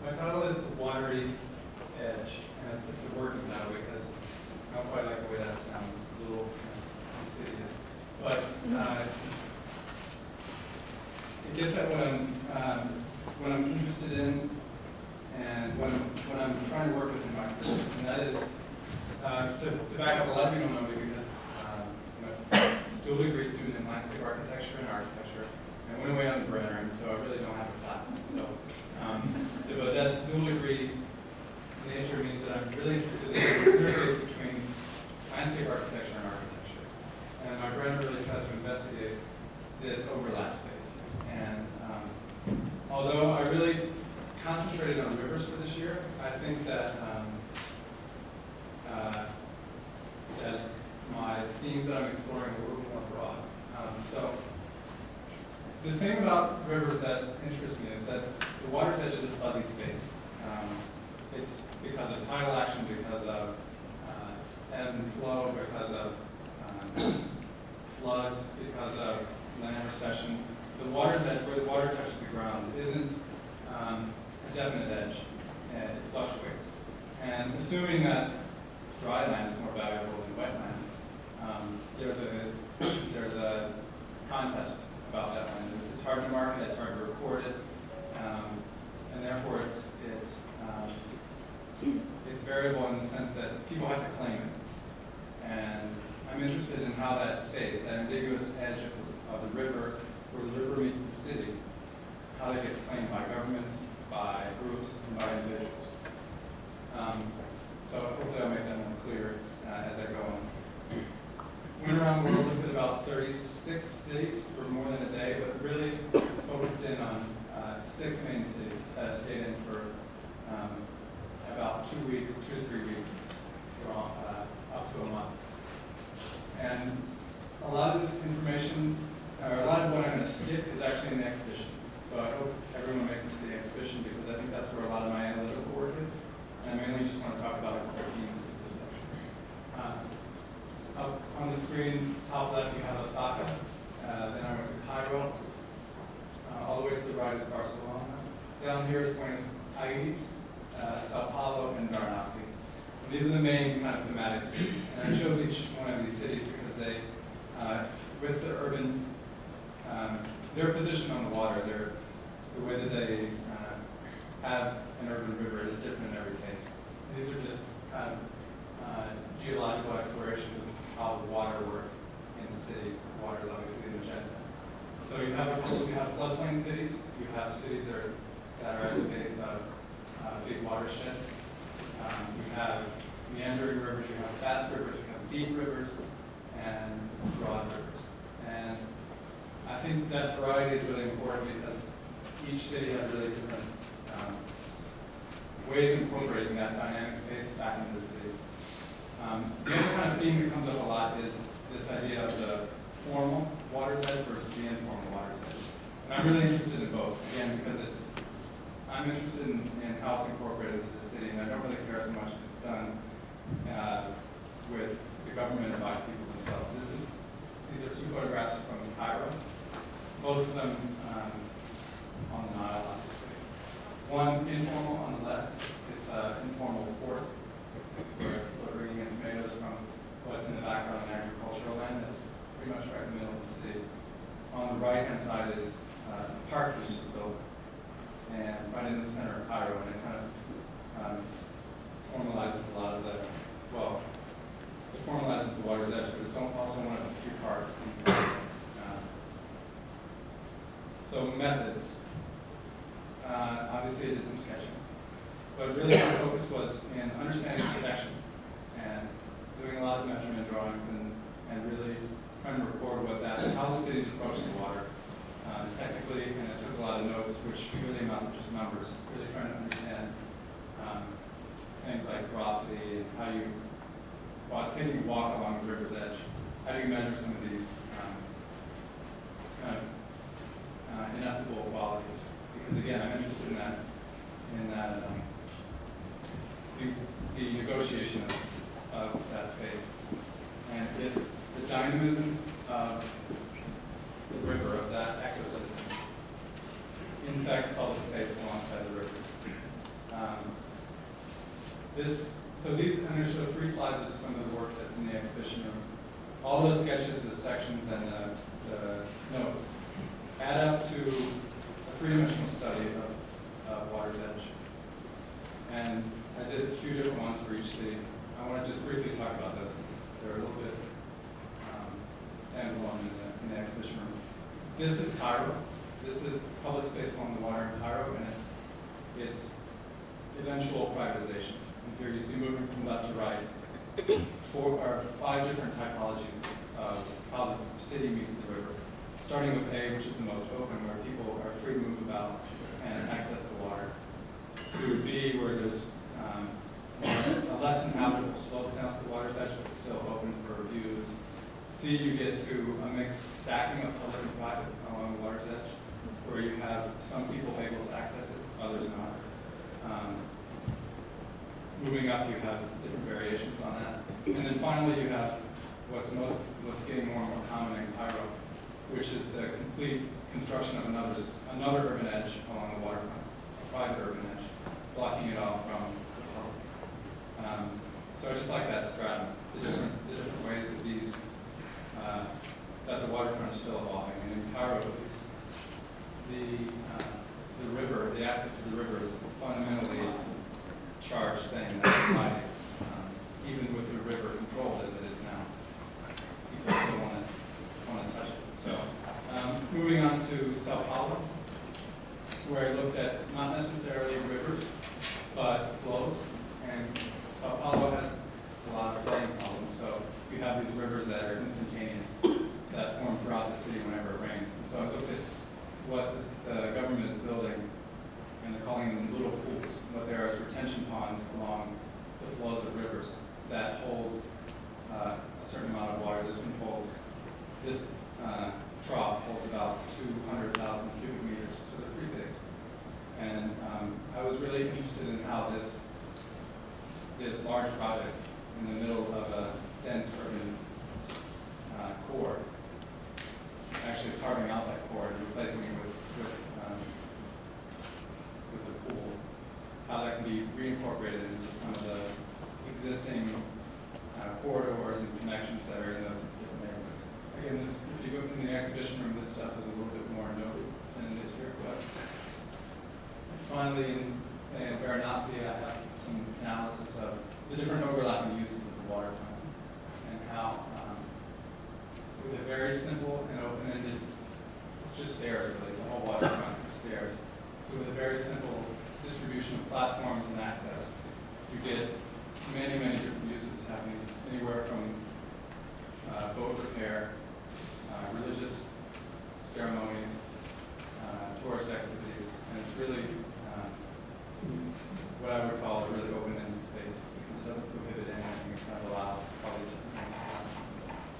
My title is The Watery Edge, and it's a working title because I don't quite like the way that sounds. It's a little insidious. But it gets at what I'm interested in and what I'm trying to work with in my course, and that is, to back up, a lot of you don't know me because I'm a dual degree student in landscape architecture and architecture. I went away on the Branner, and so I really don't have a class. So, but that dual degree nature means that I'm really interested in the interface between landscape architecture and architecture. And my Branner really tries to investigate this overlap space. And although I really concentrated on rivers for this year, I think that that my themes that I'm exploring are a little more broad. So the thing about rivers that interests me is that the water's edge is a fuzzy space. It's because of tidal action, because of ebb and flow, because of floods, because of land recession. The water's edge, where the water touches the ground, isn't a definite edge, and it fluctuates. And assuming that dry land is more valuable than wetland, there's a contest about that land. It's hard to market, it's hard to record it, and therefore it's variable in the sense that people have to claim it. And I'm interested in how that space, that ambiguous edge of the river, where the river meets the city, how that gets claimed by governments, by groups, and by individuals. So hopefully I'll make that more clear as I go on. Went around the world, looked at about 36 cities for more than a day, but really focused in on 6 main cities that I stayed in for about 2 weeks, 2 to 3 weeks, for up to a month. And a lot of this information, or a lot of what I'm going to skip is actually in the exhibition. So I hope everyone makes it to the exhibition because I think that's where a lot of my analytical work is. And I mainly just want to talk about a couple of themes with this section. Up on the screen, top left, you have Osaka. Then I went to Cairo. All the way to the right is Barcelona. Down here is Buenos Aires, Sao Paulo, and Varanasi. And these are the main kind of thematic cities. And I chose each one of these cities because they, with the urban, their position on the water, the way that they have an urban river is different in every case. And these are just kind of geological explorations of how the water works in the city. Water is obviously the magenta. So you have floodplain cities. You have cities that are at the base of big watersheds. You have meandering rivers. You have fast rivers. You have deep rivers and broad rivers. And I think that variety is really important because each city has really different ways of incorporating that dynamic space back into the city. The other kind of theme that comes up a lot is this idea of the formal water's edge versus the informal water's edge. And I'm really interested in both, again, because I'm interested in how it's incorporated into the city, and I don't really care so much if it's done with the government and by people themselves. These are 2 photographs from Cairo, both of them on the Nile, obviously. One informal on the left, it's an informal port. We're bringing in tomatoes from what's in the background in agricultural land. That's pretty much right in the middle of the city. On the right-hand side is a park that was just built, and right in the center of Cairo, and it kind of formalizes a lot of the, well, it formalizes the water's edge, but it's also one of the few parts. So methods. Obviously I did some sketching, but really my focus was in understanding the section and doing a lot of measurement drawings and really trying to record how the cities approach the water technically, and I took a lot of notes which really amount to just numbers, really trying to understand things like porosity and how you, taking a walk along the river's edge, how do you measure some of these kind of ineffable qualities? Because again, I'm interested in that the negotiation of that space, and if the dynamism of the river, of that ecosystem, infects public space alongside the river. So I'm going to show 3 slides of some of the work that's in the exhibition room. All those sketches, the sections, and the notes add up to a 3-dimensional study of water's edge. And I did a few different ones for each city. I want to just briefly talk about those because they're a little bit standalone in the exhibition room. This is Cairo. This is public space along the water in Cairo, and its eventual privatization. And here you see, moving from left to right, 5 different typologies of how the city meets the river. Starting with A, which is the most open, where people are free to move about and access the water. To B, where there's a less inhabitable slope down to the water's edge, but still open for views. C, you get to a mixed stacking of public and private along the water's edge, where you have some people able to access it, others not. Moving up, you have different variations on that. And then finally, you have what's getting more and more common in Cairo, which is the complete construction of another urban edge along the waterfront, a private urban edge, blocking it off from the public. So I just like that stratum, the different ways that that the waterfront is still evolving. And in Cairo, at least, the river, the access to the river is a fundamentally charged thing in that society, even with the river controlled as it is now. People still want to touch it. So moving on to Sao Paulo, where I looked at not necessarily rivers, but flows. And Sao Paulo has a lot of flooding problems. So you have these rivers that are instantaneous, that form throughout the city whenever it rains. And so I looked at what the government is building, and they're calling them little pools. What they are is retention ponds along the flows of rivers that hold a certain amount of water. This one holds, this trough holds about 200,000 cubic meters, so they're pretty big. And I was really interested in how this large project in the middle of a dense urban core, actually carving out that core and replacing it with a pool, how that can be reincorporated into some of the existing corridors and connections that are in those different neighborhoods. Again, if you go in the exhibition room, this stuff is a little bit more noted than it is here. But finally, in Varanasi, I have some analysis of the different overlapping uses of the waterfront and how, with a very simple and open-ended, it's just stairs really, the whole waterfront is stairs. So with a very simple distribution of platforms and access, you get many, many different uses happening, anywhere from boat repair, religious ceremonies, tourist activities, and it's really what I would call a really open-ended space because it doesn't prohibit anything. It kind of allows all these different things to happen.